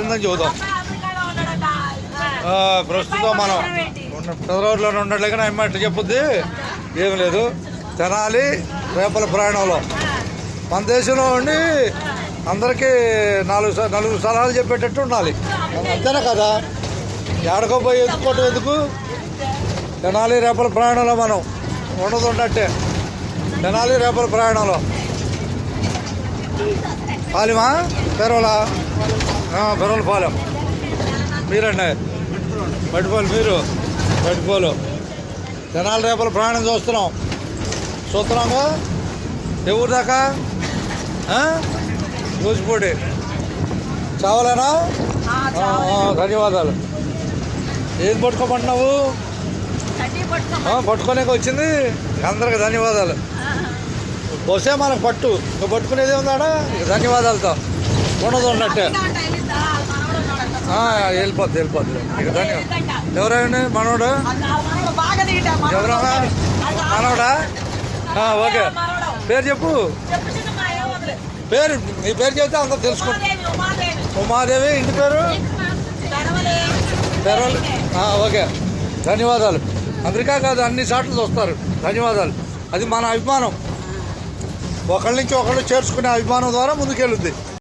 ఉందని చూద్దాం. ప్రస్తుతం మనం ఫిబ్రవరిలో ఉండట్లే కానీ అమ్మ ఎట్లా చెప్పుద్ది ఏం లేదు. తెనాలి రేపల ప్రయాణంలో మన దేశంలో ఉండి అందరికీ నలుగురు సలహాలు చెప్పేటట్టు ఉండాలి. అంతేనా కదా? ఏడకో పోయి ఎత్తుకోవటం ఎందుకు? తెనాలి రేపల ప్రయాణంలో మనం ఉన్నట్టే. తెనాలి రేపల ప్రయాణంలో పాలెమా పెరవలా పెరవల పాలెం మీరండి పట్టుకోలు మీరు పట్టుకోలు తెనాలి రేపల ప్రయాణం చూస్తున్నాగా ఎవరు దాకా రోజుపూడి చావాలేనా? ధన్యవాదాలు. ఏది పట్టుకోమంటున్నావు? పట్టుకోలేక వచ్చింది. అందరికి ధన్యవాదాలు. వస్తే మనకు పట్టు పట్టుకునేది ఉందాడా? ధన్యవాదాలతో ఉన్నట్టే వెళ్ళిపోద్ది ఇక ధన్యవాదాలు. ఎవరైనా మనోడు ఎవరైనా మనోడా? ఓకే. పేరు చెప్పు. నీ పేరు చెప్తే అందరూ తెలుసుకుంటా. ఉమాదేవి. ఇంటి పేరు పెరవల్. ఓకే. ధన్యవాదాలు. అమెరికా కాదు, అన్ని సార్లు వస్తారు. ధన్యవాదాలు. అది మన అభిమానం. ఒకళ్ళ నుంచి ఒకళ్ళు చేర్చుకునే అభిమానం ద్వారా ముందుకెళ్ళుద్ది.